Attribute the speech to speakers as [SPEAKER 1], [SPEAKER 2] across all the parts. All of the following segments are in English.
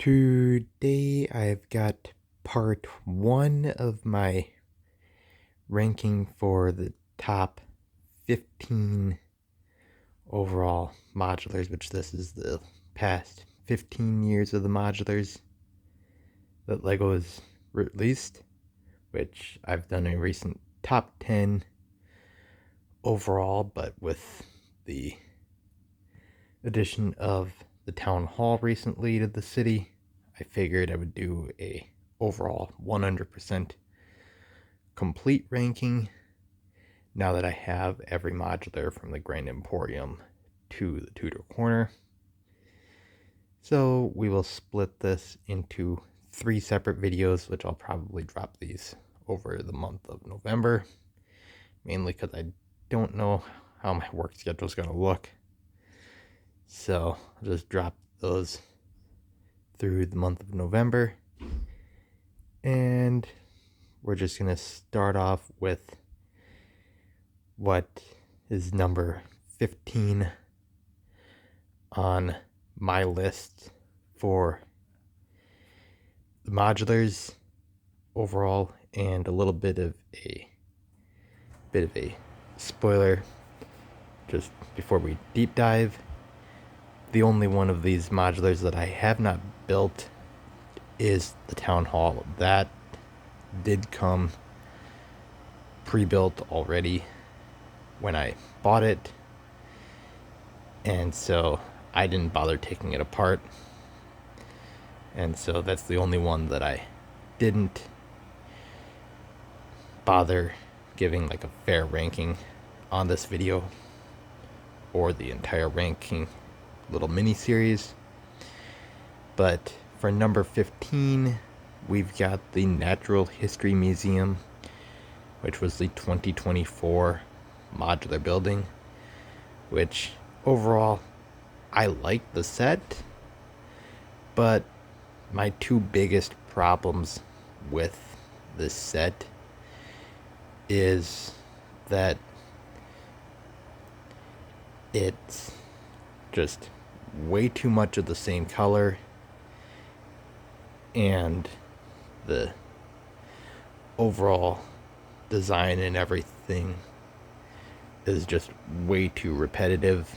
[SPEAKER 1] Today I've got part 1 of my ranking for the top 15 overall modulars, which this is the past 15 years of the modulars that LEGO has released, which I've done a recent top 10 overall, but with the addition of the town hall recently to the city, I figured I would do a overall 100% complete ranking now that I have every modular from the Grand Emporium to the Tudor Corner. So we will split this into 3 separate videos, which I'll probably drop these over the month of November, mainly because I don't know how my work schedule is going to look. So I'll just drop those through the month of November. And we're just going to start off with what is number 15 on my list for the modulars overall, and a little bit of a spoiler just before we deep dive. The only one of these modulars that I have not built is the town hall. That did come pre-built already when I bought it, and so I didn't bother taking it apart, and so that's the only one that I didn't bother giving like a fair ranking on this video or the entire ranking little mini series. But for number 15, we've got the Natural History Museum, which was the 2024 modular building, which overall I like the set, but my 2 biggest problems with this set is that it's just way too much of the same color, and the overall design and everything is just way too repetitive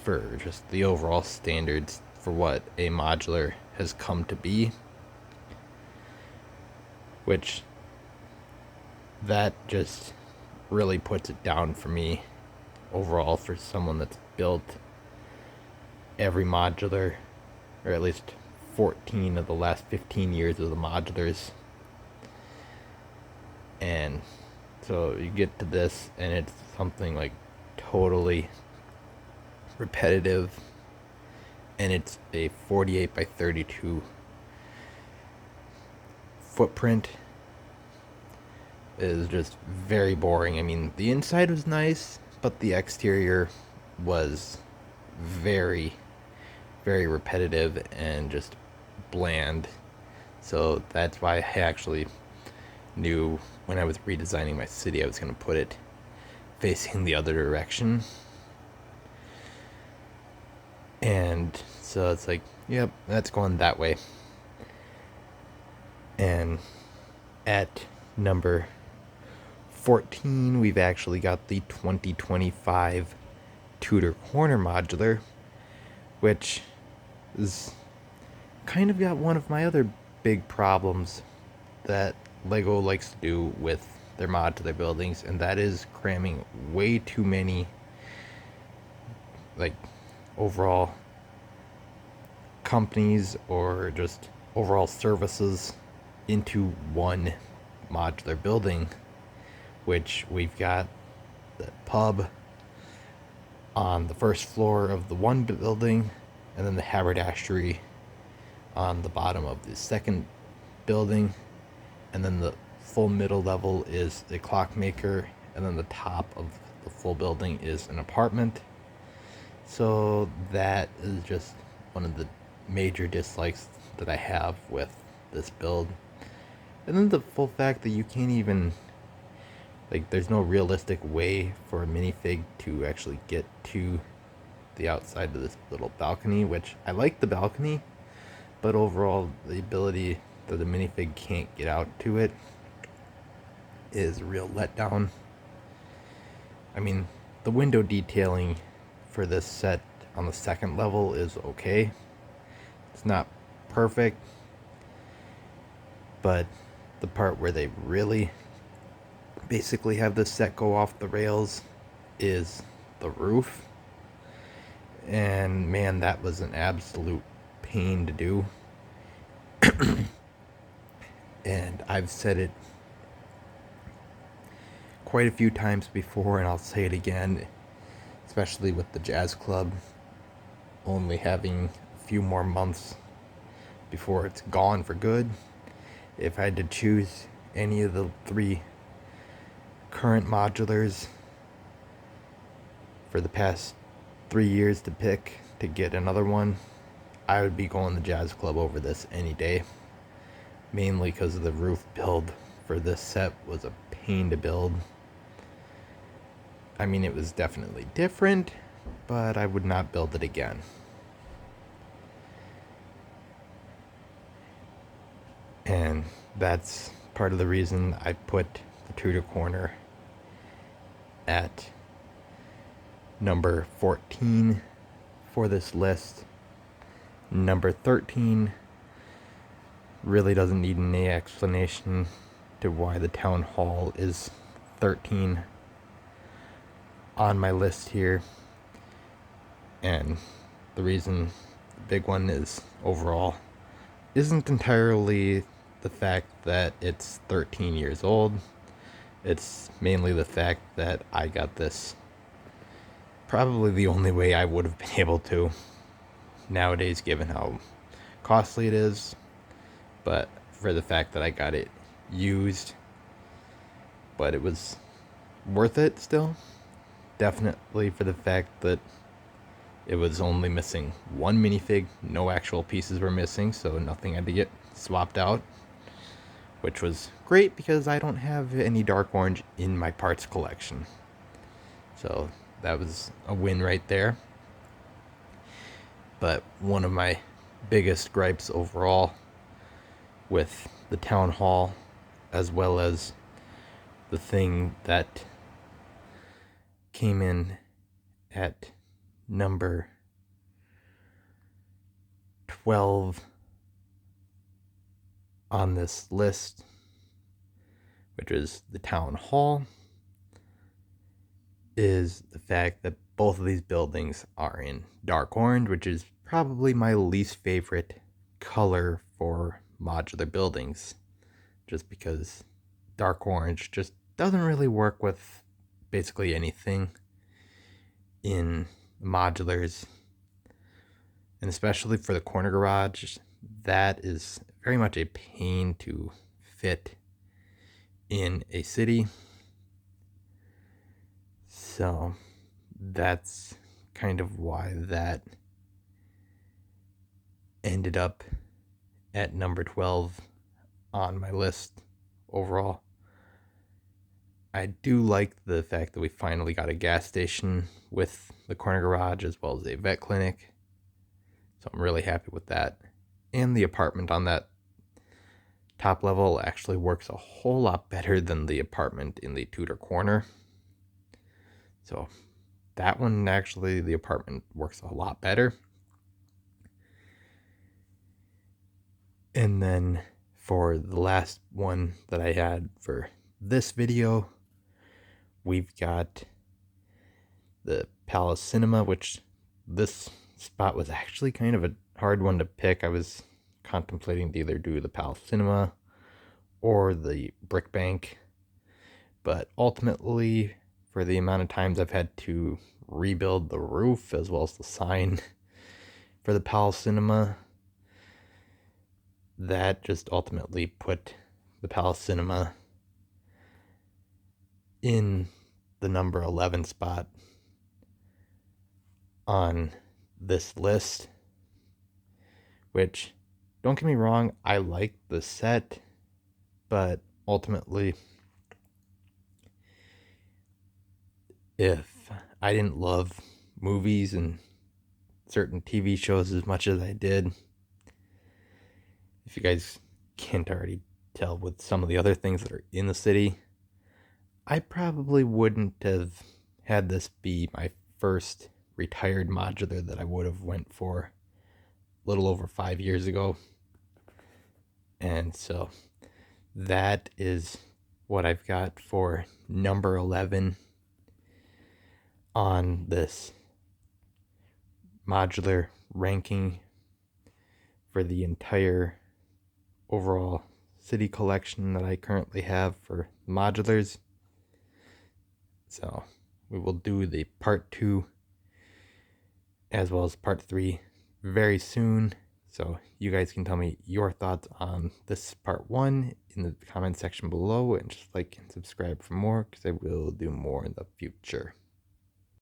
[SPEAKER 1] for just the overall standards for what a modular has come to be, which that just really puts it down for me overall for someone that's built every modular, or at least 14 of the last 15 years of the modulars. And so you get to this and it's something like totally repetitive, and it's a 48 by 32 footprint. It is just very boring. I mean, the inside was nice, but the exterior was very, very repetitive and just bland. So that's why I actually knew when I was redesigning my city I was going to put it facing the other direction. And so it's like, yep, that's going that way. And at number 14, we've actually got the 2025 Tudor Corner modular, which is kind of got one of my other big problems that LEGO likes to do with their modular buildings, and that is cramming way too many like overall companies or just overall services into one modular building, which we've got the pub on the first floor of the one building, and then the haberdashery on the bottom of the second building, and then the full middle level is the clockmaker, and then the top of the full building is an apartment. So that is just one of the major dislikes that I have with this build. And then the full fact that you can't even, like, there's no realistic way for a minifig to actually get to the outside of this little balcony, which I like the balcony, but overall, the ability that the minifig can't get out to it is a real letdown. I mean, the window detailing for this set on the second level is okay. It's not perfect, but the part where they really basically have this set go off the rails is the roof. And man, that was an absolute pain to do. And I've said it quite a few times before, and I'll say it again, especially with the jazz club only having a few more months before it's gone for good. If I had to choose any of the 3 current modulars for the past 3 years to pick to get another one, I would be going the jazz club over this any day. Mainly because the roof build for this set was a pain to build. I mean, it was definitely different, but I would not build it again. And that's part of the reason I put the Tudor Corner at number 14 for this list. Number 13 really doesn't need any explanation to why the Town Hall is 13 on my list here. And the reason, the big one, is overall isn't entirely the fact that it's 13 years old. It's mainly the fact that I got this probably the only way I would have been able to nowadays, given how costly it is. But for the fact that I got it used, but it was worth it still. Definitely for the fact that it was only missing 1 minifig, no actual pieces were missing, so nothing had to get swapped out, which was great because I don't have any dark orange in my parts collection. So that was a win right there. But one of my biggest gripes overall with the Town Hall, as well as the thing that came in at number 12 on this list, which is the Town Hall, is the fact that both of these buildings are in dark orange, which is probably my least favorite color for modular buildings, just because dark orange just doesn't really work with basically anything in modulars. And especially for the corner garage, that is very much a pain to fit in a city. So that's kind of why that ended up at number 12 on my list overall. I do like the fact that we finally got a gas station with the corner garage, as well as a vet clinic. So I'm really happy with that. And the apartment on that top level actually works a whole lot better than the apartment in the Tudor Corner. So that one, actually, the apartment works a lot better. And then for the last one that I had for this video, we've got the Palace Cinema, which this spot was actually kind of a hard one to pick. I was contemplating to either do the Palace Cinema or the Brick Bank, but ultimately, for the amount of times I've had to rebuild the roof as well as the sign for the Palace Cinema, that just ultimately put the Palace Cinema in the number 11 spot on this list, which, don't get me wrong, I like the set, but ultimately, if I didn't love movies and certain TV shows as much as I did, if you guys can't already tell with some of the other things that are in the city, I probably wouldn't have had this be my first retired modular that I would have went for a little over 5 years ago. And so that is what I've got for number 11 on this modular ranking for the entire overall city collection that I currently have for modulars. So we will do the part 2 as well as part 3 very soon. So you guys can tell me your thoughts on this part 1 in the comment section below, and just like and subscribe for more because I will do more in the future.